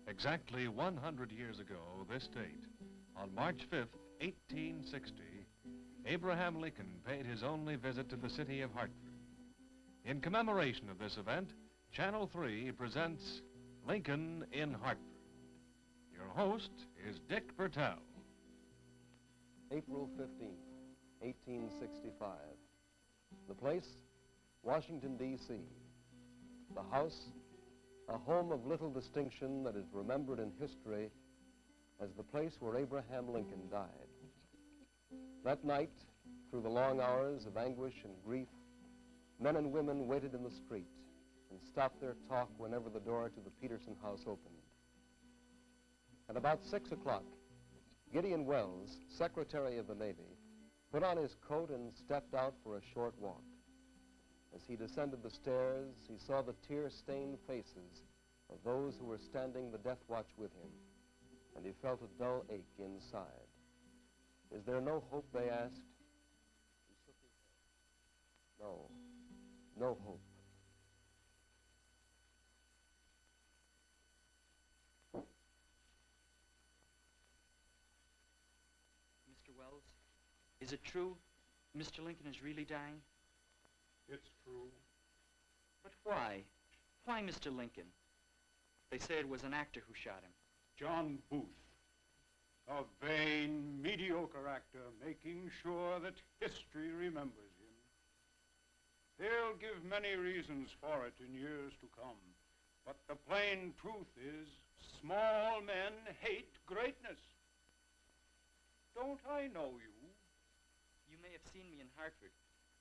Exactly 100 years ago, this date, on March 5th, 1860, Abraham Lincoln paid his only visit to the city of Hartford. In commemoration of this event, Channel 3 presents Lincoln in Hartford. Your host is Dick Bertel. April 15th, 1865. The place, Washington, D.C. The house, a home of little distinction that is remembered in history as the place where Abraham Lincoln died. That night, through the long hours of anguish and grief, men and women waited in the street and stopped their talk whenever the door to the Peterson house opened. At about 6 o'clock, Gideon Welles, Secretary of the Navy, put on his coat and stepped out for a short walk. As he descended the stairs, he saw the tear-stained faces of those who were standing the death watch with him, and he felt a dull ache inside. Is there no hope, they asked? He shook his head. No, no hope. Mr. Welles, is it true Mr. Lincoln is really dying? It's true. But why? Why Mr. Lincoln? They say it was an actor who shot him. John Booth, a vain, mediocre actor, making sure that history remembers him. They'll give many reasons for it in years to come, but the plain truth is, small men hate greatness. Don't I know you? You may have seen me in Hartford.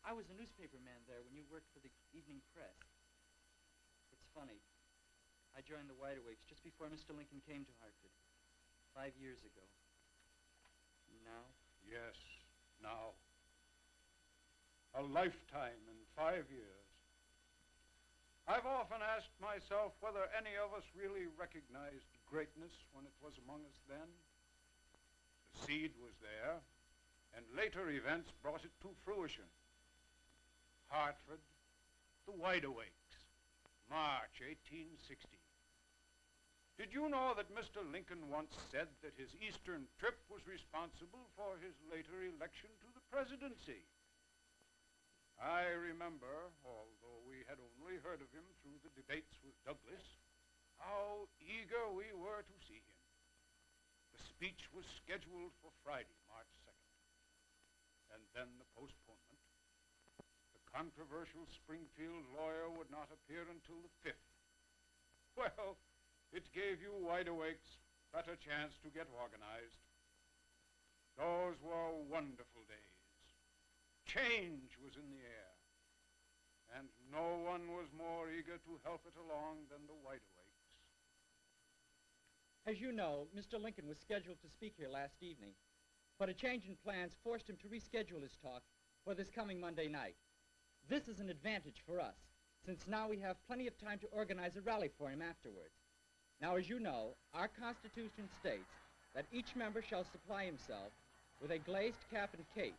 I was a newspaper man there when you worked for the evening press. It's funny. I joined the Wide Awakes just before Mr. Lincoln came to Hartford, 5 years ago. Now? Yes, now. A lifetime in 5 years. I've often asked myself whether any of us really recognized greatness when it was among us then. The seed was there, and later events brought it to fruition. Hartford, the Wide Awakes, March 1860. Did you know that Mr. Lincoln once said that his Eastern trip was responsible for his later election to the presidency? I remember, although we had only heard of him through the debates with Douglas, how eager we were to see him. The speech was scheduled for Friday, March 2nd, and then the postponement. The controversial Springfield lawyer would not appear until the 5th. Well, it gave you Wide Awakes better chance to get organized. Those were wonderful days. Change was in the air, and no one was more eager to help it along than the Wide Awakes. As you know, Mr. Lincoln was scheduled to speak here last evening, but a change in plans forced him to reschedule his talk for this coming Monday night. This is an advantage for us, since now we have plenty of time to organize a rally for him afterwards. Now, as you know, our Constitution states that each member shall supply himself with a glazed cap and cape,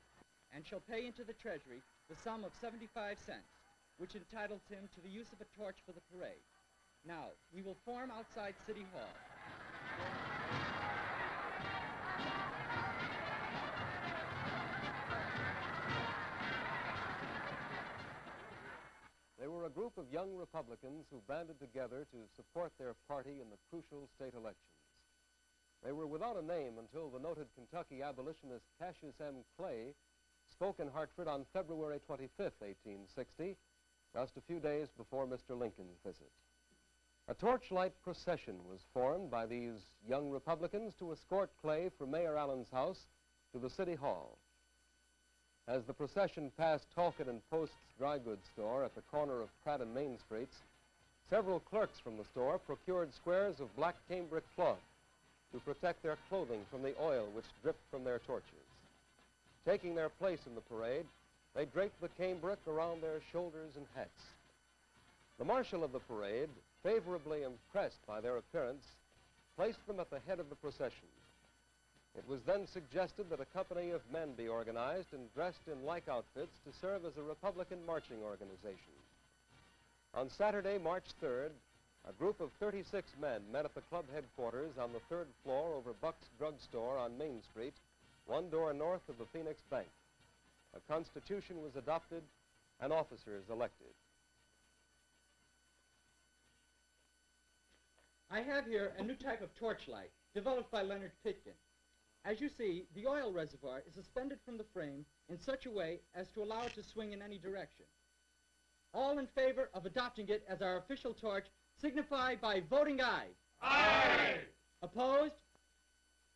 and shall pay into the Treasury the sum of 75 cents, which entitles him to the use of a torch for the parade. Now, we will form outside City Hall. They were a group of young Republicans who banded together to support their party in the crucial state elections. They were without a name until the noted Kentucky abolitionist Cassius M. Clay spoke in Hartford on February 25th, 1860, just a few days before Mr. Lincoln's visit. A torchlight procession was formed by these young Republicans to escort Clay from Mayor Allen's house to the City Hall. As the procession passed Talcott and Post's dry goods store at the corner of Pratt and Main Streets, several clerks from the store procured squares of black cambric cloth to protect their clothing from the oil which dripped from their torches. Taking their place in the parade, they draped the cambric around their shoulders and hats. The marshal of the parade, favorably impressed by their appearance, placed them at the head of the procession. It was then suggested that a company of men be organized and dressed in like outfits to serve as a Republican marching organization. On Saturday, March 3rd, A group of 36 men met at the club headquarters on the 3rd floor over Buck's Drug Store on Main Street, one door north of the Phoenix Bank. A constitution was adopted and officers elected. I have here a new type of torchlight developed by Leonard Pitkin. As you see, the oil reservoir is suspended from the frame in such a way as to allow it to swing in any direction. All in favor of adopting it as our official torch signify by voting aye. Aye! Opposed?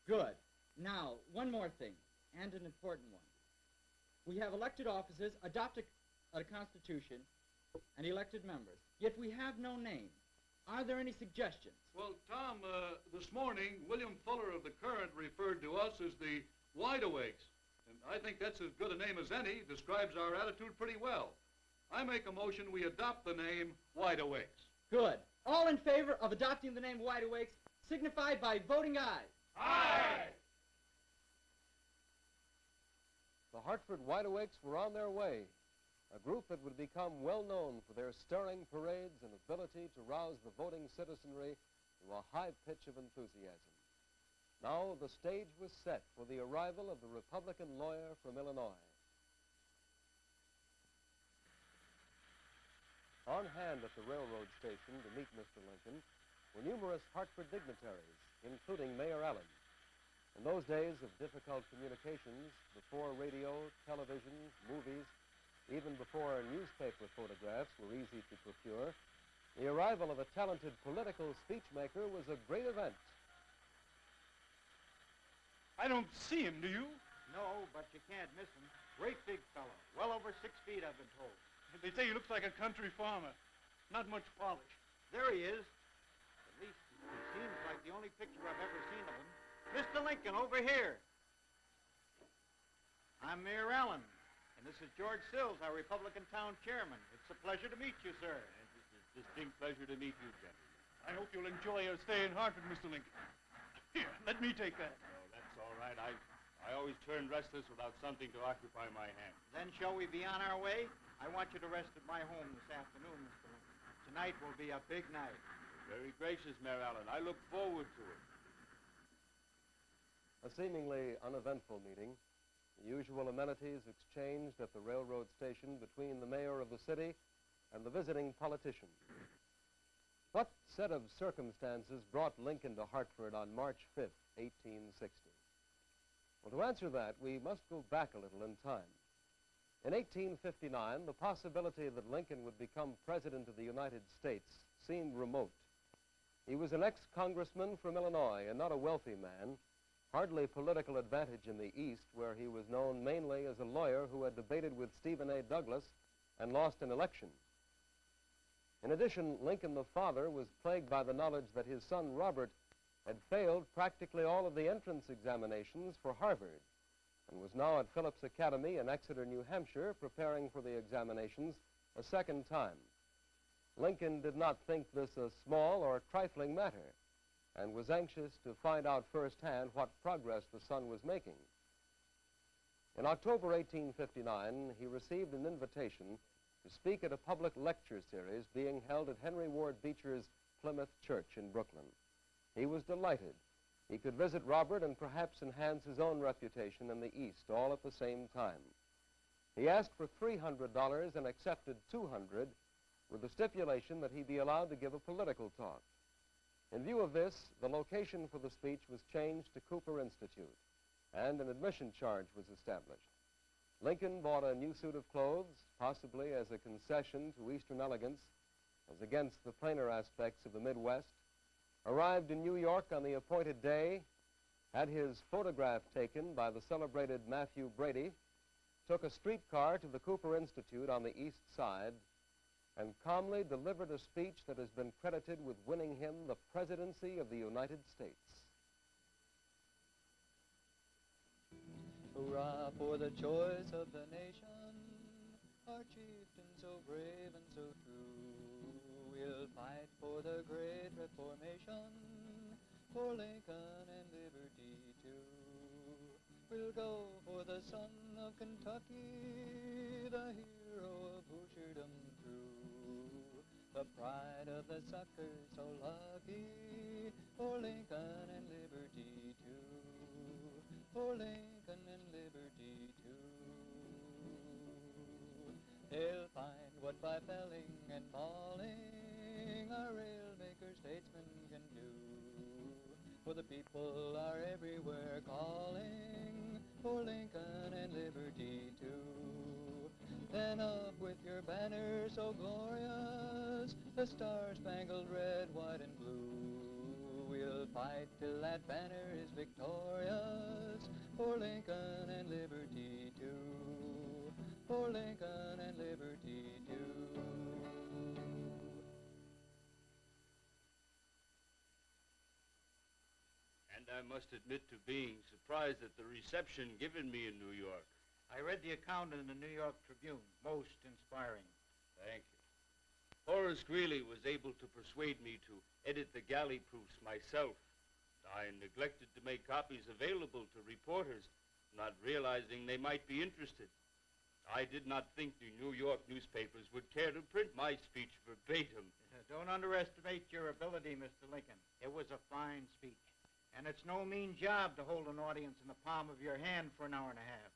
Good. Now, one more thing, and an important one. We have elected officers, adopted a constitution, and elected members. Yet we have no name. Are there any suggestions? Well, Tom, this morning, William Fuller of the Current referred to us as the Wide Awakes. And I think that's as good a name as any. Describes our attitude pretty well. I make a motion we adopt the name Wide Awakes. Good. All in favor of adopting the name Wide Awakes signify by voting aye. Aye! The Hartford Wide Awakes were on their way, a group that would become well known for their stirring parades and ability to rouse the voting citizenry to a high pitch of enthusiasm. Now the stage was set for the arrival of the Republican lawyer from Illinois. On hand at the railroad station to meet Mr. Lincoln were numerous Hartford dignitaries, including Mayor Allen. In those days of difficult communications, before radio, television, movies, even before newspaper photographs were easy to procure, the arrival of a talented political speechmaker was a great event. I don't see him, do you? No, but you can't miss him. Great big fellow. Well over 6 feet, I've been told. They say he looks like a country farmer. Not much polish. There he is. At least he seems like the only picture I've ever seen of him. Mr. Lincoln, over here. I'm Mayor Allen, and this is George Sills, our Republican town chairman. It's a pleasure to meet you, sir. It's a distinct pleasure to meet you, gentlemen. I hope you'll enjoy your stay in Hartford, Mr. Lincoln. Here, let me take that. Oh, that's all right. I always turn restless without something to occupy my hand. Then shall we be on our way? I want you to rest at my home this afternoon, Mr. Lincoln. Tonight will be a big night. Very gracious, Mayor Allen. I look forward to it. A seemingly uneventful meeting, the usual amenities exchanged at the railroad station between the mayor of the city and the visiting politician. What set of circumstances brought Lincoln to Hartford on March 5th, 1860? Well, to answer that, we must go back a little in time. In 1859, the possibility that Lincoln would become President of the United States seemed remote. He was an ex-congressman from Illinois and not a wealthy man, hardly political advantage in the East, where he was known mainly as a lawyer who had debated with Stephen A. Douglas and lost an election. In addition, Lincoln the father was plagued by the knowledge that his son Robert had failed practically all of the entrance examinations for Harvard and was now at Phillips Academy in Exeter, New Hampshire, preparing for the examinations a second time. Lincoln did not think this a small or trifling matter and was anxious to find out firsthand what progress the son was making. In October 1859, he received an invitation to speak at a public lecture series being held at Henry Ward Beecher's Plymouth Church in Brooklyn. He was delighted. He could visit Robert and perhaps enhance his own reputation in the East, all at the same time. He asked for $300 and accepted $200 with the stipulation that he be allowed to give a political talk. In view of this, the location for the speech was changed to Cooper Institute, and an admission charge was established. Lincoln bought a new suit of clothes, possibly as a concession to Eastern elegance, as against the plainer aspects of the Midwest, arrived in New York on the appointed day, had his photograph taken by the celebrated Matthew Brady, took a streetcar to the Cooper Institute on the East Side, and calmly delivered a speech that has been credited with winning him the presidency of the United States. Hurrah for the choice of the nation, our chieftain so brave and so true. We'll fight for the great Reformation, for Lincoln and liberty too. We'll go for the son of Kentucky, the hero of Hoosierdom true. The the pride of the suckers so lucky, for Lincoln and liberty too, for Lincoln and liberty too. They'll find what by felling and mauling our rail-maker statesmen can do, for the people are everywhere calling for Lincoln and liberty too. Then up with your banner so glorious, the star-spangled red, white, and blue. We'll fight till that banner is victorious, for Lincoln and liberty too, for Lincoln and liberty too. And I must admit to being surprised at the reception given me in New York. I read the account in the New York Tribune. Most inspiring. Thank you. Horace Greeley was able to persuade me to edit the galley proofs myself. I neglected to make copies available to reporters, not realizing they might be interested. I did not think the New York newspapers would care to print my speech verbatim. Don't underestimate your ability, Mr. Lincoln. It was a fine speech. And it's no mean job to hold an audience in the palm of your hand for an hour and a half.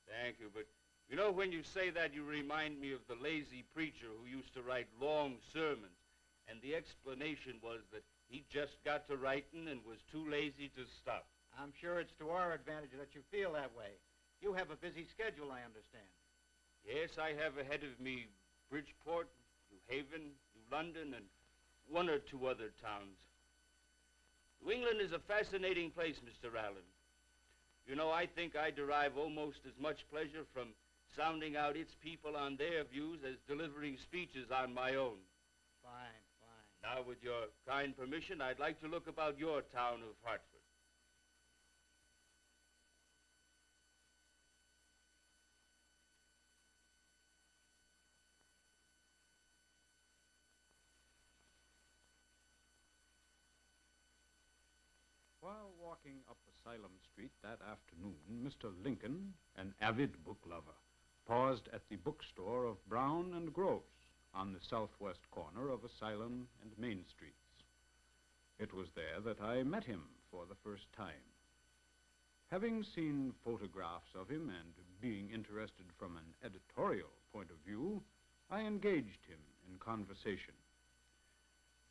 Thank you, but you know, when you say that, you remind me of the lazy preacher who used to write long sermons, and the explanation was that he just got to writing and was too lazy to stop. I'm sure it's to our advantage that you feel that way. You have a busy schedule, I understand. Yes, I have ahead of me Bridgeport, New Haven, New London, and one or two other towns. New England is a fascinating place, Mr. Allen. You know, I think I derive almost as much pleasure from sounding out its people on their views as delivering speeches on my own. Fine, fine. Now, with your kind permission, I'd like to look about your town of Hartford. While walking up Asylum Street that afternoon, Mr. Lincoln, an avid book lover, paused at the bookstore of Brown and Gross on the southwest corner of Asylum and Main Streets. It was there that I met him for the first time. Having seen photographs of him and being interested from an editorial point of view, I engaged him in conversation.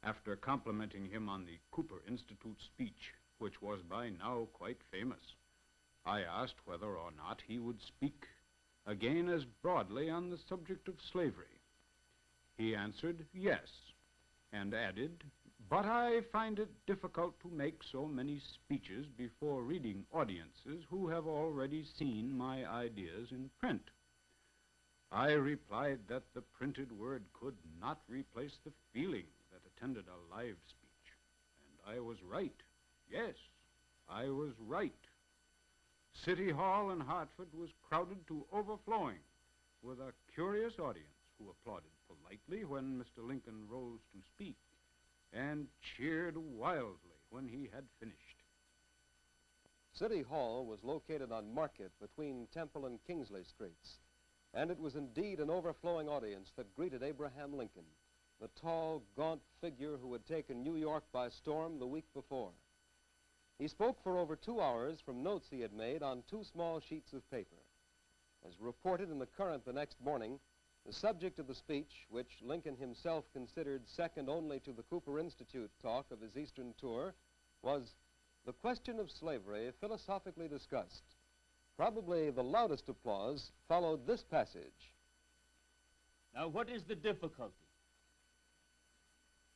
After complimenting him on the Cooper Institute speech, which was by now quite famous, I asked whether or not he would speak again as broadly on the subject of slavery. He answered yes, and added, "But I find it difficult to make so many speeches before reading audiences who have already seen my ideas in print." I replied that the printed word could not replace the feeling that attended a live speech, and I was right. Yes, I was right. City Hall in Hartford was crowded to overflowing with a curious audience who applauded politely when Mr. Lincoln rose to speak and cheered wildly when he had finished. City Hall was located on Market between Temple and Kingsley Streets, and it was indeed an overflowing audience that greeted Abraham Lincoln, the tall, gaunt figure who had taken New York by storm the week before. He spoke for over 2 hours from notes he had made on 2 small sheets of paper. As reported in the Current the next morning, the subject of the speech, which Lincoln himself considered second only to the Cooper Institute talk of his Eastern tour, was the question of slavery philosophically discussed. Probably the loudest applause followed this passage. Now, what is the difficulty?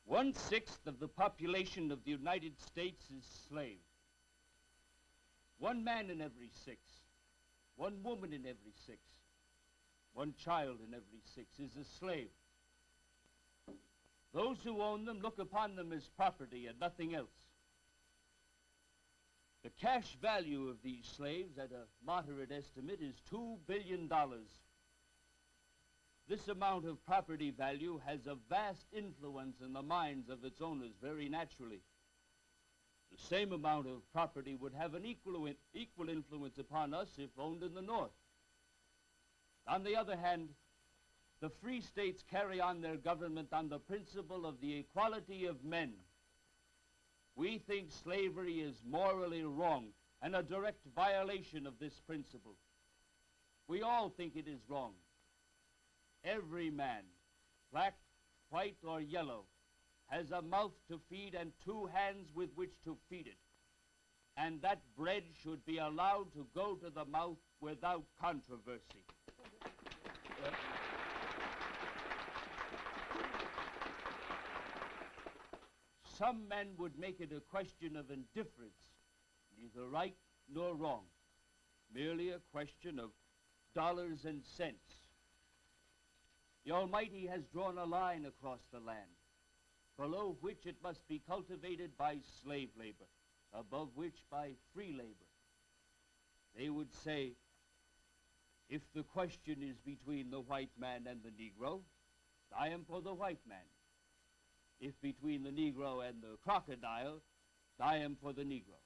1/6 of the population of the United States is slaves. 1 man in every 6, 1 woman in every 6, 1 child in every 6 is a slave. Those who own them look upon them as property and nothing else. The cash value of these slaves, at a moderate estimate, is $2 billion. This amount of property value has a vast influence in the minds of its owners, very naturally. The same amount of property would have an equal influence upon us if owned in the North. On the other hand, the free states carry on their government on the principle of the equality of men. We think slavery is morally wrong and a direct violation of this principle. We all think it is wrong. Every man, black, white, or yellow, has a mouth to feed and 2 hands with which to feed it. And that bread should be allowed to go to the mouth without controversy. Some men would make it a question of indifference, neither right nor wrong, merely a question of dollars and cents. The Almighty has drawn a line across the land, below which it must be cultivated by slave labor, above which by free labor. They would say, if the question is between the white man and the Negro, I am for the white man. If between the Negro and the crocodile, I am for the Negro.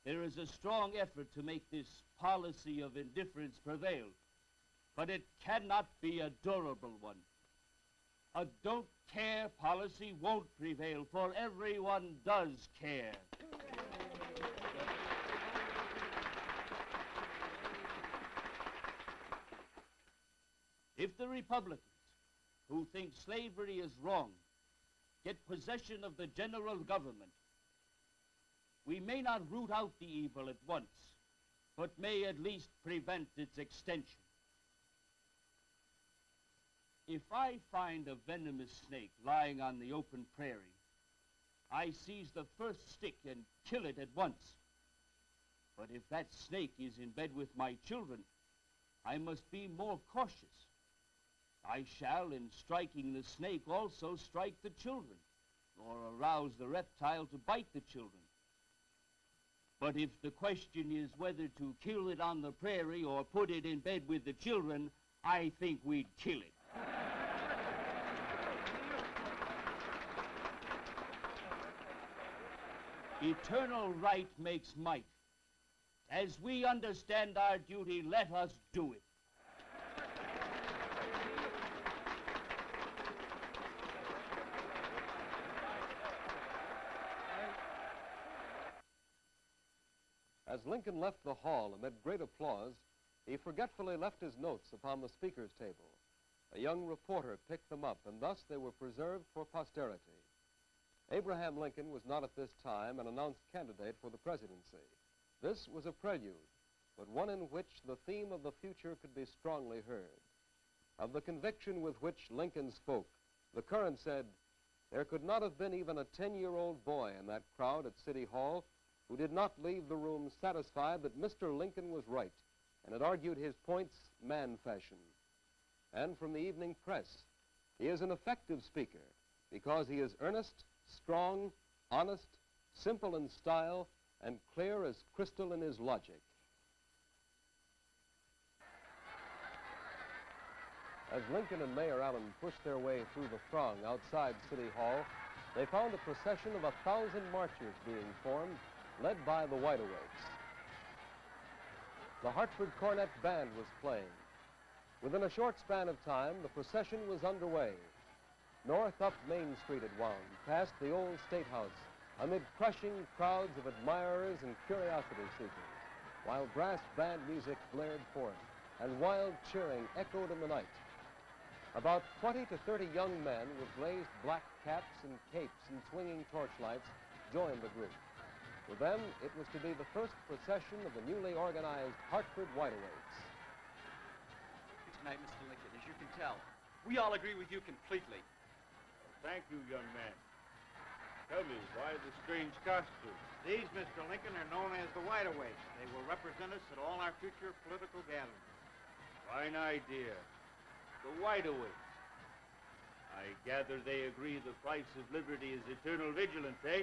There is a strong effort to make this policy of indifference prevail, but it cannot be a durable one. A don't care policy won't prevail, for everyone does care. If the Republicans, who think slavery is wrong, get possession of the general government, we may not root out the evil at once, but may at least prevent its extension. If I find a venomous snake lying on the open prairie, I seize the first stick and kill it at once. But if that snake is in bed with my children, I must be more cautious. I shall, in striking the snake, also strike the children, or arouse the reptile to bite the children. But if the question is whether to kill it on the prairie or put it in bed with the children, I think we'd kill it. Eternal right makes might. As we understand our duty, let us do it. As Lincoln left the hall amid great applause, he forgetfully left his notes upon the speaker's table. A young reporter picked them up, and thus they were preserved for posterity. Abraham Lincoln was not at this time an announced candidate for the presidency. This was a prelude, but one in which the theme of the future could be strongly heard. Of the conviction with which Lincoln spoke, the Current said, "There could not have been even a 10-year-old boy in that crowd at City Hall who did not leave the room satisfied that Mr. Lincoln was right and had argued his points man fashion." And from the evening press, he is an effective speaker because he is earnest, strong, honest, simple in style, and clear as crystal in his logic. As Lincoln and Mayor Allen pushed their way through the throng outside City Hall, they found a procession of 1,000 marchers being formed, led by the Wide Awakes. The Hartford Cornet Band was playing. Within a short span of time, the procession was underway. North up Main Street it wound, past the old State House, amid crushing crowds of admirers and curiosity seekers, while brass band music blared forth and wild cheering echoed in the night. About 20 to 30 young men with glazed black caps and capes and swinging torchlights joined the group. For them, it was to be the first procession of the newly organized Hartford Wide Awakes. Tonight, Mr. Lincoln, as you can tell, we all agree with you completely. Thank you, young man. Tell me, why the strange costume? These, Mr. Lincoln, are known as the Wide Awakes. They will represent us at all our future political gatherings. Fine idea. The Wide Awakes. I gather they agree the price of liberty is eternal vigilance, eh?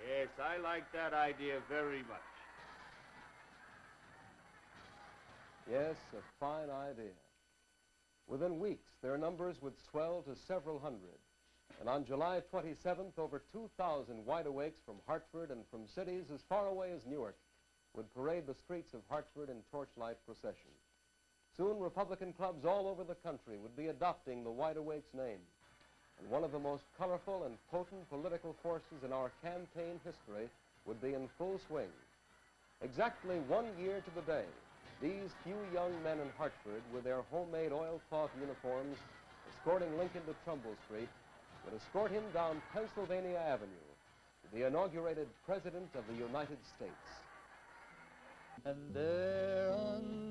Yes, I like that idea very much. Yes, a fine idea. Within weeks, their numbers would swell to several hundred. And on July 27th, over 2,000 Wide Awakes from Hartford and from cities as far away as Newark would parade the streets of Hartford in torchlight procession. Soon, Republican clubs all over the country would be adopting the Wide Awake's name. And one of the most colorful and potent political forces in our campaign history would be in full swing. Exactly 1 year to the day, these few young men in Hartford, with their homemade oilcloth uniforms, escorting Lincoln to Trumbull Street, would escort him down Pennsylvania Avenue to the inaugurated President of the United States. And there on